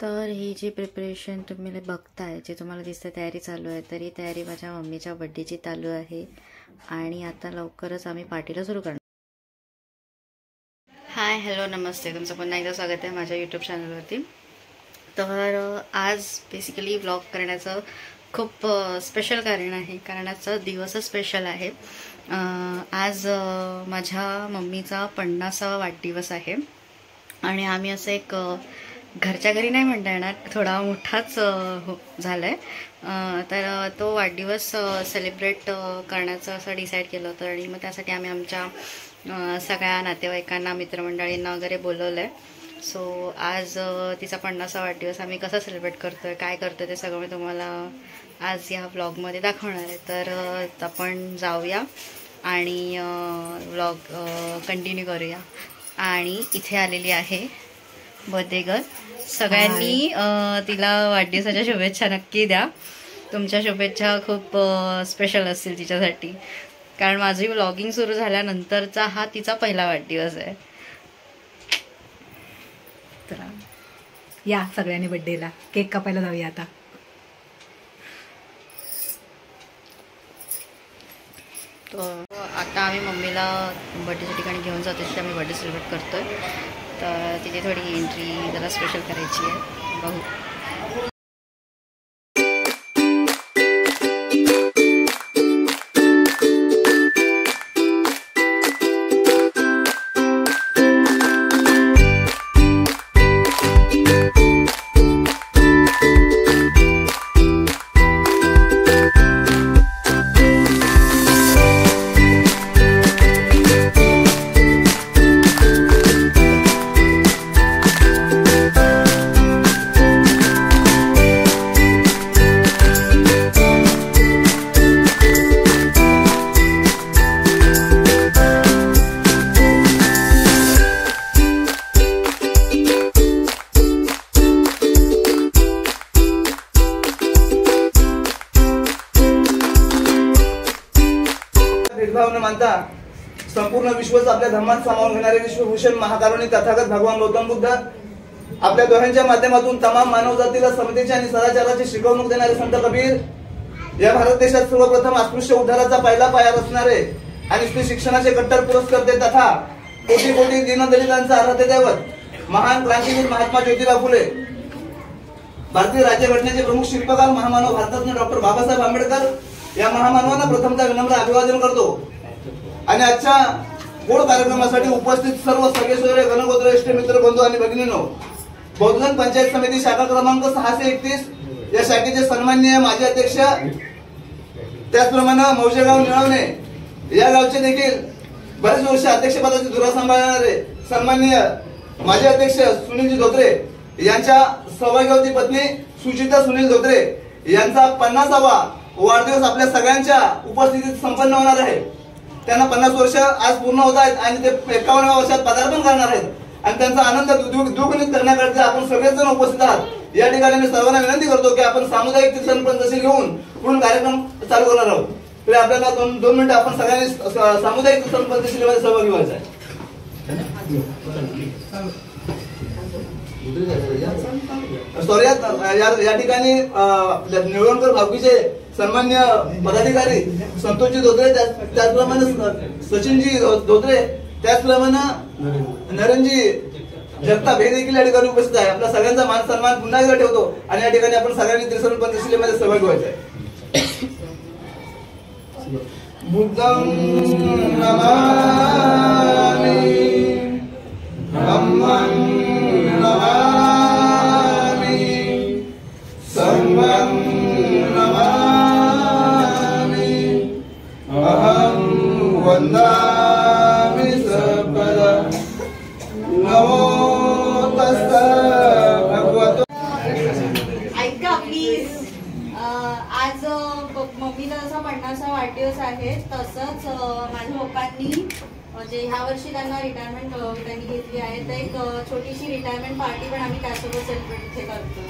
तर ही जी प्रिपरेशन तुम्ही बघताय, जे तुम्हाला दिसते तयारी चालू आहे, तर ही तयारी माझ्या मम्मीच्या बड्डेची चालू आहे आणि आता लवकरच आम्ही पार्टीला सुरू करणार. हाय, हॅलो, नमस्ते. तुमचं पुन्हा एकदा स्वागत आहे माझ्या यूट्यूब चॅनलवरती. तर आज बेसिकली व्लॉग करण्याचं खूप स्पेशल कारण आहे, कारण आजचा दिवसच स्पेशल आहे. आज माझ्या मम्मीचा 50वा वाढदिवस आहे आणि आम्ही असं एक घरच्या घरी नाही म्हणता येणार, थोडा मोठाच झाला आहे. तर तो वाढदिवस सेलिब्रेट करण्याचं असं डिसाईड केलं होतं आणि मग त्यासाठी आम्ही आमच्या सगळ्या नातेवाईकांना, मित्रमंडळींना वगैरे बोलवलं आहे. सो आज तिचा 50वा वाढदिवस आम्ही कसा सेलिब्रेट करतो आहे, काय करतो ते सगळं मी तुम्हाला आज या व्लॉगमध्ये दाखवणार आहे. तर आपण जाऊया आणि व्लॉग कंटिन्यू करूया. आणि इथे आलेली आहे बर्थडे गर्ल. सगळ्यांनी तिला वाढदिवसाच्या शुभेच्छा नक्की द्या. तुमच्या शुभेच्छा खूप स्पेशल असतील तिच्यासाठी, कारण माझी व्लॉगिंग सुरू झाल्यानंतरचा हा तिचा पहिला वाढदिवस आहे. तर या सगळ्यांनी बर्थडेला केक कापायला जाऊया आता. आता आम्ही मम्मीला बर्थडेच्या ठिकाणी घेऊन जातो, तिथे आम्ही बर्थडे सेलिब्रेट करतोय. तर तिथे थोडी एंट्री जरा स्पेशल करायची आहे. बघू. भेदभाव न मानता संपूर्ण विश्वच आपल्या धर्मात सामावून घेणारे विश्वभूषण महाकारुणी तथागत भगवान गौतम बुद्ध, आपल्या दोह्यांच्या माध्यमातून तमाम मानवजातीला समतेची आणि सदाचाराची शिकवणूक देणारे संत कबीर, या भारत देशात सर्वप्रथम अस्पृश्य उद्धाराचा पहिला पाया रचणारे आणि स्त्री शिक्षणाचे कट्टर पुरस्कर्ते तथा कोटी कोटी दीनदलितांचा आराध्य दैवत महान क्रांतीवीर महात्मा ज्योतिबा फुले, भारतीय राज्यघटनेचे प्रमुख शिल्पकार महामानव भारतरत्न डॉक्टर बाबासाहेब आंबेडकर या महामानवांना प्रथमतः विनम्र अभिवादन करतो. आणि आजच्या गोड कार्यक्रमासाठी उपस्थित सर्व सगळे गणगोत्र इष्ट मित्र बंधू आणि भगिनींनो, बौद्धन पंचायत समिती शाखा क्रमांक 631 या शाखेचे सन्माननीय माजी अध्यक्ष, त्याचप्रमाणे मौजेगाव निळवणे या गावचे देखील बरेच वर्ष अध्यक्षपदाची धुरा सांभाळणारे सन्माननीय माजी अध्यक्ष सुनीलजी धोत्रे यांच्या सौभाग्यवती पत्नी सुचिता सुनील धोत्रे यांचा 50वा वाढदिवस आपल्या सगळ्यांच्या उपस्थितीत संपन्न होणार आहे. त्यांना 50 वर्ष आज पूर्ण होत आहेत आणि ते 51व्या वर्षात पदार्पण करणार आहेत आणि त्यांचा आनंद द्विगुणित करण्याकरता आपण सगळेजण उपस्थित आहात. या ठिकाणी मी सर्वांना विनंती करतो की आपण सामुदायिक तीर्थपंथशी घेऊन पुढील कार्यक्रम चालू करणार आहोत. तर आपल्याला दोन मिनिटं आपण सगळ्यांनी सामुदायिक तीर्थपंथशी सहभागी व्हायचं आहे. सॉरी, या ठिकाणी निळवणकर भावकीचे सन्मान्य पदाधिकारी संतोषजी धोत्रे, त्याचप्रमाणे सचिनजी धोत्रे, त्याचप्रमाणे नरेनजी जगताप हे देखील या ठिकाणी उपस्थित आहे. आपल्या सगळ्यांचा मान सन्मान पुन्हा एकदा ठेवतो आणि या ठिकाणी आपण सगळ्यांनी त्रिसरण पंचशिलेमध्ये सहभागी व्हायचं आहे. बुद्धं नमामि धम्मं नमामि संघं अहं वन्दामि सर्वदा. नमो तस्सै भगवतो. ऐका प्लीज, आज मम्मीचा जसा 50वा वाढदिवस आहे तसंच माझ्या पप्पांनी म्हणजे ह्या वर्षी त्यांना रिटायरमेंट त्यांनी घेतली आहे, तर एक छोटीशी रिटायरमेंट पार्टी पण आम्ही त्यासोबत सेलिब्रेट इथे करतो.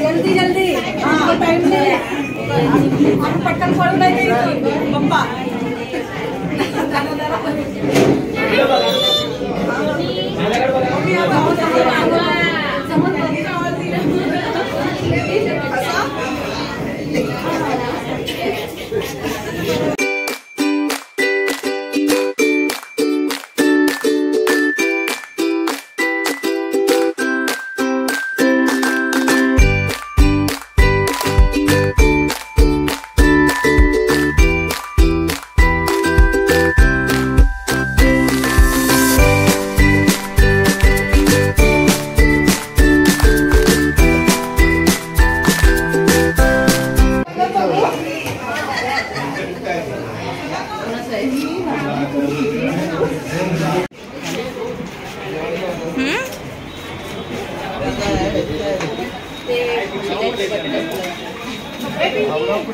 जल्दी जल्दी टाइम से पटकन पळून नाही पप्पा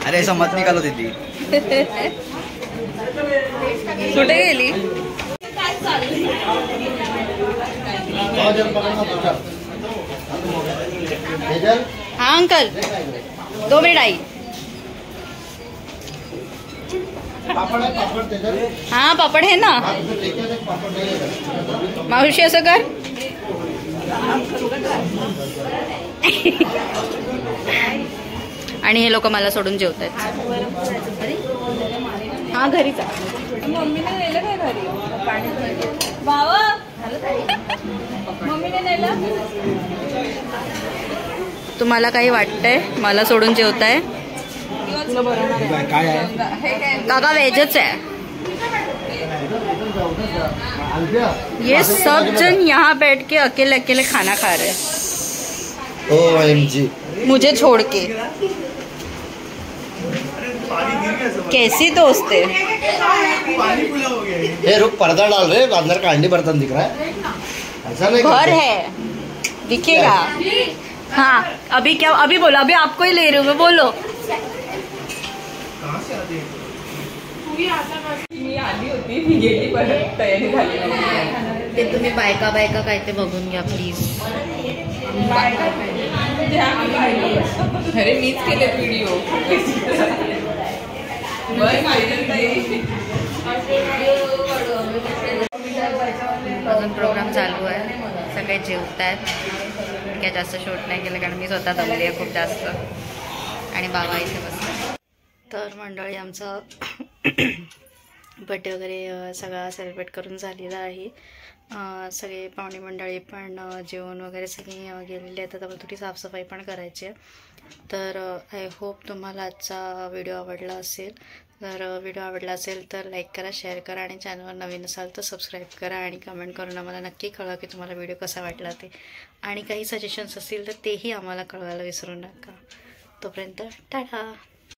अरे ऐसा मत निकालो दीदी. कुठे गेली? हाँ अंकल 2 मिनट आई. हाँ पापड है ना मावशी असं कर. आणि हे लोक मला सोडून जेवतात. हा घरीच मम्मीने नेलं काय घरी पाणी बाबा मम्मीने नेलं. तुम्हाला काही वाटतंय मला सोडून जेवताय? काय आहे काका वेजच है. ये सब जन यहाँ बैठ के अकेले अकेले खाना खा रहे हैं. OMG. मुझे छोड़ के. कैसी दोस्त है. ये रुक पर्दा डाल रहे अंदर का अंडी बर्तन दिख रहा है. ऐसा नहीं घर है दिखेगा. हाँ अभी क्या अभी बोलो. अभी आपको ही ले रही हूँ मैं. बोलो. मी आली होती मी गेली परत तयारी झाली. ते तुम्ही बायका बायका काय ते बघून घ्या प्लीज. अरे मीच केले व्हिडिओ. अजून प्रोग्राम चालू आहे. सगळे जेवत आहेत. काय जास्त शूट नाही केलं कारण मी स्वतः दमली आहे खूप जास्त. आणि बाबा इथे बसले. तर मंडळी आमचं बड्डे वगैरे सगळा सेलिब्रेट करून झालेला आहे. सगळे पाहुणे मंडळी पण जेवण वगैरे सगळी गेलेली आहेत. आता थोडी साफसफाई पण करायची आहे. तर आय होप तुम्हाला आजचा व्हिडिओ आवडला असेल. जर व्हिडिओ आवडला असेल तर लाईक करा, शेअर करा आणि चॅनलवर नवीन असाल तर सबस्क्राईब करा आणि कमेंट करून आम्हाला नक्की कळवा की तुम्हाला व्हिडिओ कसा वाटला ते. आणि काही सजेशन्स असतील तर तेही आम्हाला कळवायला विसरू नका. तोपर्यंत टाटा.